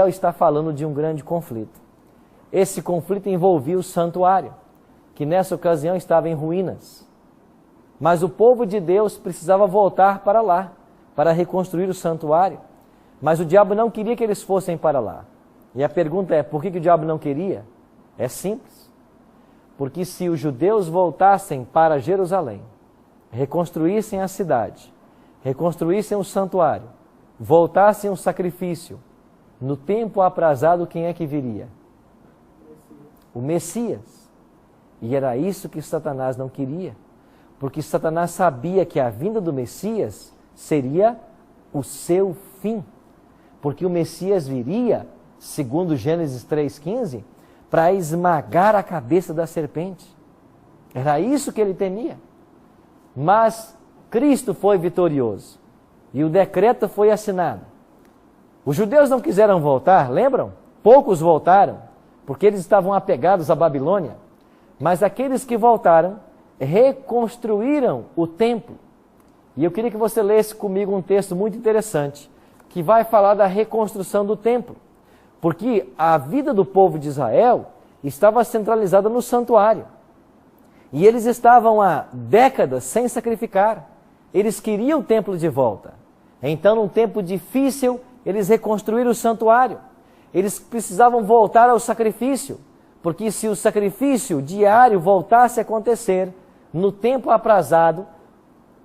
Daniel está falando de um grande conflito. Esse conflito envolvia o santuário, que nessa ocasião estava em ruínas. Mas o povo de Deus precisava voltar para lá, para reconstruir o santuário. Mas o diabo não queria que eles fossem para lá. E a pergunta é, por que o diabo não queria? É simples. Porque se os judeus voltassem para Jerusalém, reconstruíssem a cidade, reconstruíssem o santuário, voltassem o sacrifício, no tempo aprazado, quem é que viria? O Messias. E era isso que Satanás não queria. Porque Satanás sabia que a vinda do Messias seria o seu fim. Porque o Messias viria, segundo Gênesis 3,15, para esmagar a cabeça da serpente. Era isso que ele temia. Mas Cristo foi vitorioso. E o decreto foi assinado. Os judeus não quiseram voltar, lembram? Poucos voltaram, porque eles estavam apegados à Babilônia. Mas aqueles que voltaram, reconstruíram o templo. E eu queria que você lesse comigo um texto muito interessante, que vai falar da reconstrução do templo. Porque a vida do povo de Israel estava centralizada no santuário. E eles estavam há décadas sem sacrificar. Eles queriam o templo de volta. Então, num tempo difícil, eles reconstruíram o santuário. Eles precisavam voltar ao sacrifício, porque se o sacrifício diário voltasse a acontecer, no tempo aprazado,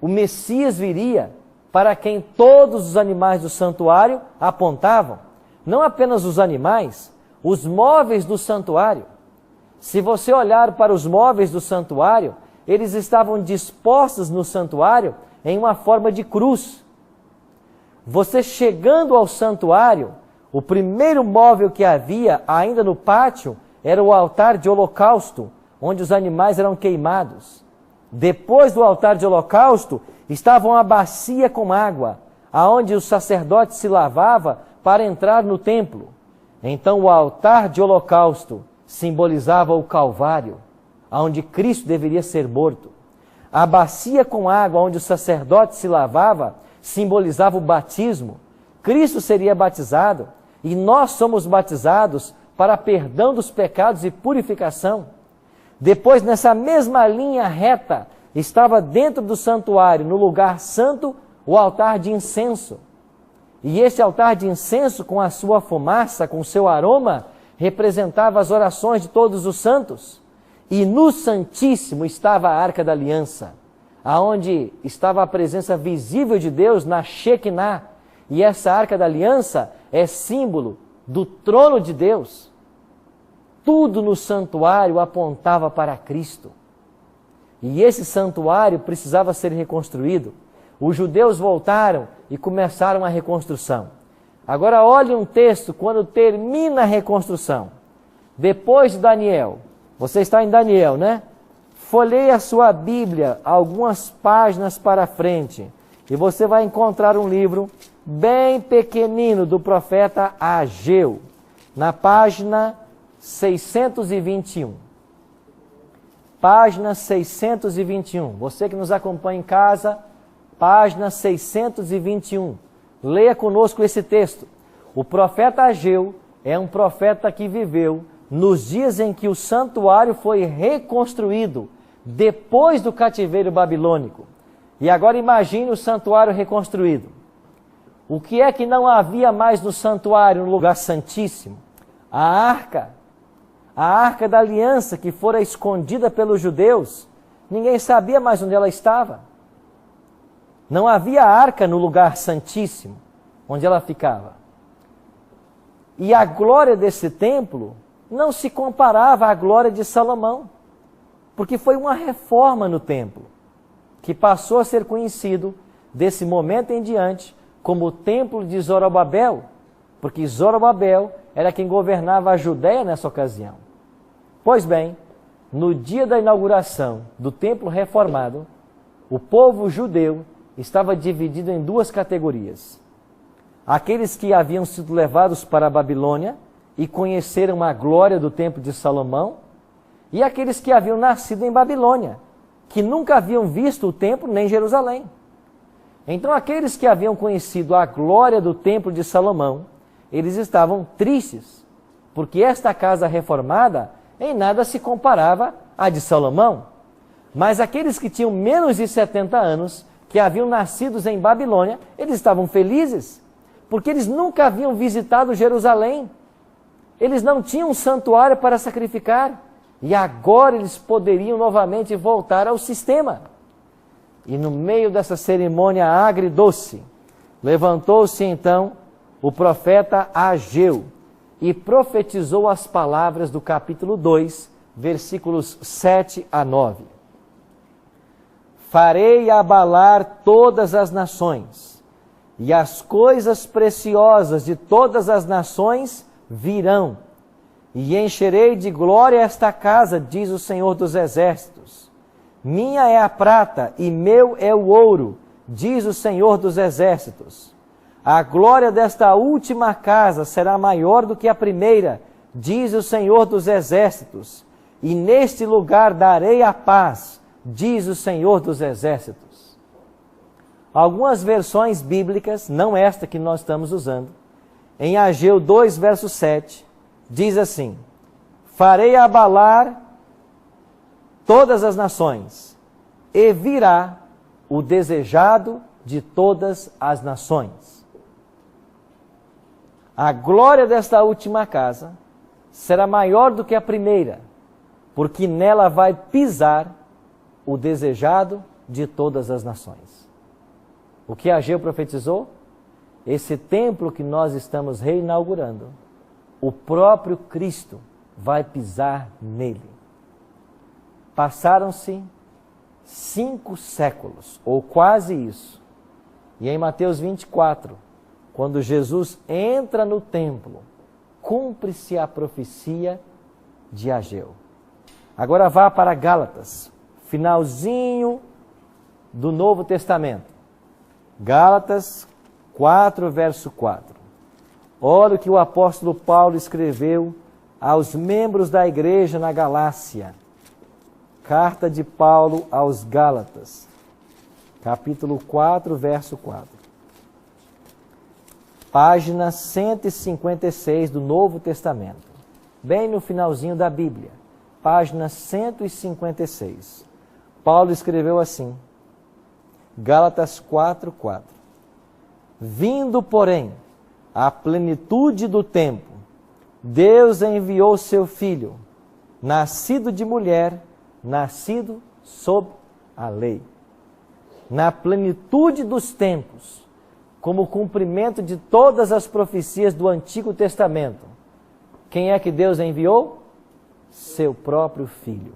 o Messias viria para quem todos os animais do santuário apontavam. Não apenas os animais, os móveis do santuário. Se você olhar para os móveis do santuário, eles estavam dispostos no santuário em uma forma de cruz. Você chegando ao santuário, o primeiro móvel que havia ainda no pátio era o altar de holocausto, onde os animais eram queimados. Depois do altar de holocausto, estava uma bacia com água, aonde o sacerdote se lavava para entrar no templo. Então o altar de holocausto simbolizava o Calvário, aonde Cristo deveria ser morto. A bacia com água, onde o sacerdote se lavava, simbolizava o batismo. Cristo seria batizado e nós somos batizados para perdão dos pecados e purificação. Depois, nessa mesma linha reta, estava dentro do santuário, no lugar santo, o altar de incenso. E esse altar de incenso, com a sua fumaça, com o seu aroma, representava as orações de todos os santos. E no Santíssimo estava a Arca da Aliança, aonde estava a presença visível de Deus na Shekinah. E essa Arca da Aliança é símbolo do trono de Deus. Tudo no santuário apontava para Cristo. E esse santuário precisava ser reconstruído. Os judeus voltaram e começaram a reconstrução. Agora olhe um texto quando termina a reconstrução. Depois de Daniel, você está em Daniel, né? Folheie a sua Bíblia algumas páginas para frente e você vai encontrar um livro bem pequenino do profeta Ageu, na página 621. Página 621. Você que nos acompanha em casa, página 621. Leia conosco esse texto. O profeta Ageu é um profeta que viveu nos dias em que o santuário foi reconstruído, depois do cativeiro babilônico. E agora imagine o santuário reconstruído. O que é que não havia mais no santuário, no lugar santíssimo? A arca da aliança que fora escondida pelos judeus, Ninguém sabia mais onde ela estava. Não havia arca no lugar santíssimo, onde ela ficava. E a glória desse templo não se comparava à glória de Salomão, porque foi uma reforma no templo, que passou a ser conhecido desse momento em diante como o templo de Zorobabel, porque Zorobabel era quem governava a Judéia nessa ocasião. Pois bem, no dia da inauguração do templo reformado, o povo judeu estava dividido em duas categorias. Aqueles que haviam sido levados para a Babilônia e conheceram a glória do templo de Salomão, e aqueles que haviam nascido em Babilônia, que nunca haviam visto o templo nem Jerusalém. Então aqueles que haviam conhecido a glória do templo de Salomão, eles estavam tristes, porque esta casa reformada em nada se comparava à de Salomão. Mas aqueles que tinham menos de 70 anos, que haviam nascido em Babilônia, eles estavam felizes, porque eles nunca haviam visitado Jerusalém. Eles não tinham um santuário para sacrificar, e agora eles poderiam novamente voltar ao sistema. E no meio dessa cerimônia agridoce, levantou-se então o profeta Ageu e profetizou as palavras do capítulo 2, versículos 7 a 9. Farei abalar todas as nações, e as coisas preciosas de todas as nações virão, e encherei de glória esta casa, diz o Senhor dos Exércitos. Minha é a prata e meu é o ouro, diz o Senhor dos Exércitos. A glória desta última casa será maior do que a primeira, diz o Senhor dos Exércitos. E neste lugar darei a paz, diz o Senhor dos Exércitos. Algumas versões bíblicas, não esta que nós estamos usando, em Ageu 2, verso 7, diz assim: farei abalar todas as nações, e virá o desejado de todas as nações. A glória desta última casa será maior do que a primeira, porque nela vai pisar o desejado de todas as nações. O que Ageu profetizou? Esse templo que nós estamos reinaugurando, o próprio Cristo vai pisar nele. Passaram-se 5 séculos, ou quase isso. E em Mateus 24, quando Jesus entra no templo, cumpre-se a profecia de Ageu. Agora vá para Gálatas, finalzinho do Novo Testamento. Gálatas 4, verso 4. Olha o que o apóstolo Paulo escreveu aos membros da igreja na Galácia. Carta de Paulo aos Gálatas, capítulo 4, verso 4. Página 156 do Novo Testamento. Bem no finalzinho da Bíblia. Página 156. Paulo escreveu assim. Gálatas 4, 4. Vindo, porém, a plenitude do tempo, Deus enviou seu Filho, nascido de mulher, nascido sob a lei. Na plenitude dos tempos, como cumprimento de todas as profecias do Antigo Testamento, quem é que Deus enviou? Seu próprio Filho.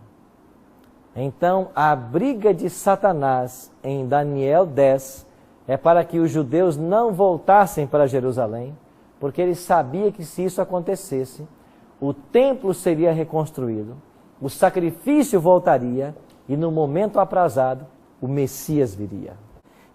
Então, a briga de Satanás em Daniel 10 é para que os judeus não voltassem para Jerusalém, porque ele sabia que se isso acontecesse, o templo seria reconstruído, o sacrifício voltaria e no momento aprazado, o Messias viria.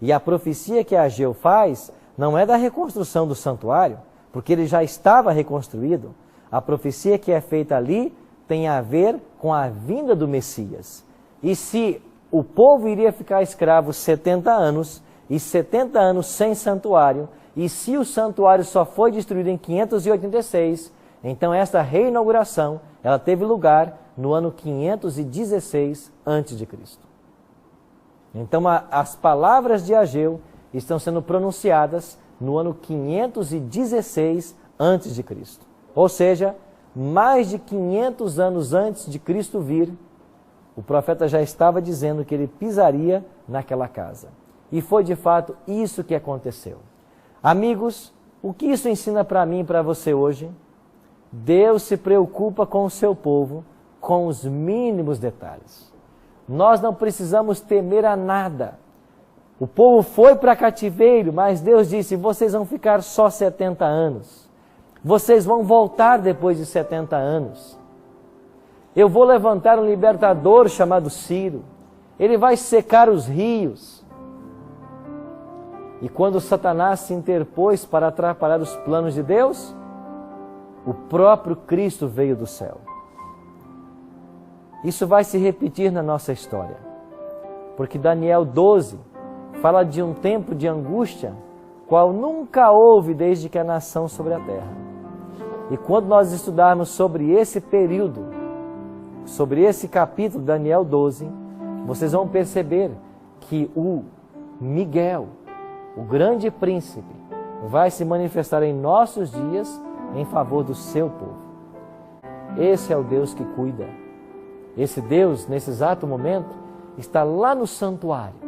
E a profecia que Ageu faz não é da reconstrução do santuário, porque ele já estava reconstruído. A profecia que é feita ali tem a ver com a vinda do Messias. E se o povo iria ficar escravo 70 anos, e 70 anos sem santuário, e se o santuário só foi destruído em 586, então esta reinauguração, ela teve lugar no ano 516 a.C. Então as palavras de Ageu estão sendo pronunciadas no ano 516 a.C. Ou seja, mais de 500 anos antes de Cristo vir, o profeta já estava dizendo que ele pisaria naquela casa. E foi de fato isso que aconteceu. Amigos, o que isso ensina para mim e para você hoje? Deus se preocupa com o seu povo, com os mínimos detalhes. Nós não precisamos temer a nada. O povo foi para cativeiro, mas Deus disse, vocês vão ficar só 70 anos. Vocês vão voltar depois de 70 anos. Eu vou levantar um libertador chamado Ciro. Ele vai secar os rios. E quando Satanás se interpôs para atrapalhar os planos de Deus, o próprio Cristo veio do céu. Isso vai se repetir na nossa história. Porque Daniel 12 fala de um tempo de angústia, qual nunca houve desde que a nação sobre a terra. E quando nós estudarmos sobre esse período, sobre esse capítulo, Daniel 12, vocês vão perceber que o Miguel, o grande príncipe, vai se manifestar em nossos dias em favor do seu povo. Esse é o Deus que cuida. Esse Deus, nesse exato momento, está lá no santuário.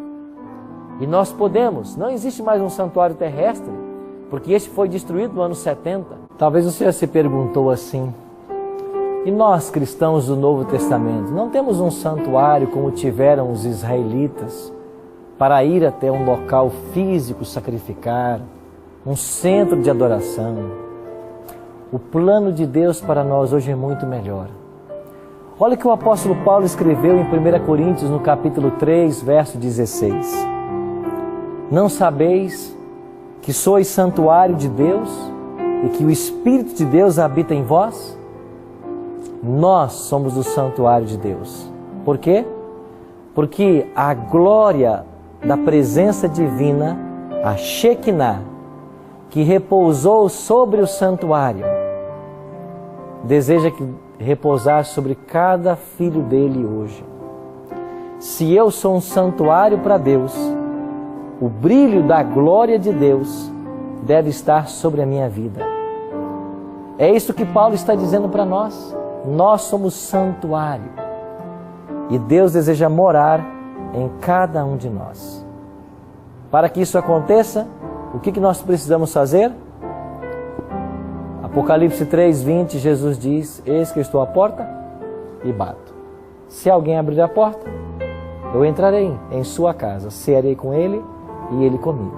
E nós podemos, não existe mais um santuário terrestre, porque este foi destruído no ano 70. Talvez você já se perguntou assim, e nós cristãos do Novo Testamento, não temos um santuário como tiveram os israelitas, para ir até um local físico sacrificar, um centro de adoração? O plano de Deus para nós hoje é muito melhor. Olha o que o apóstolo Paulo escreveu em 1 Coríntios, no capítulo 3, verso 16. Não sabeis que sois santuário de Deus e que o Espírito de Deus habita em vós? Nós somos o santuário de Deus. Por quê? Porque a glória da presença divina, a Shekinah, que repousou sobre o santuário, deseja repousar sobre cada filho dele hoje. Se eu sou um santuário para Deus, o brilho da glória de Deus deve estar sobre a minha vida. É isso que Paulo está dizendo para nós. Nós somos santuário. E Deus deseja morar em cada um de nós. Para que isso aconteça, o que nós precisamos fazer? Apocalipse 3:20, Jesus diz, eis que eu estou à porta e bato. Se alguém abrir a porta, eu entrarei em sua casa, cearei com ele e ele comigo.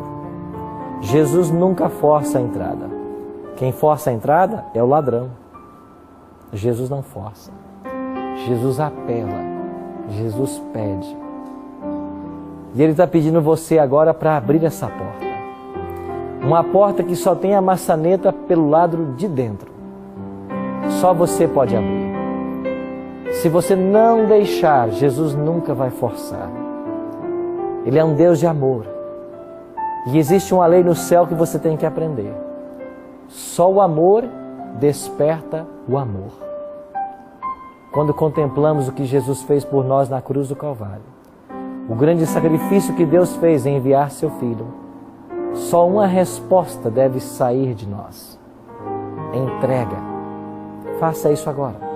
Jesus nunca força a entrada. Quem força a entrada é o ladrão. Jesus não força. Jesus apela. Jesus pede. E Ele está pedindo você agora para abrir essa porta. Uma porta que só tem a maçaneta pelo lado de dentro. Só você pode abrir. Se você não deixar, Jesus nunca vai forçar. Ele é um Deus de amor. E existe uma lei no céu que você tem que aprender. Só o amor desperta o amor. Quando contemplamos o que Jesus fez por nós na cruz do Calvário, o grande sacrifício que Deus fez em enviar seu Filho, só uma resposta deve sair de nós: entrega. Faça isso agora.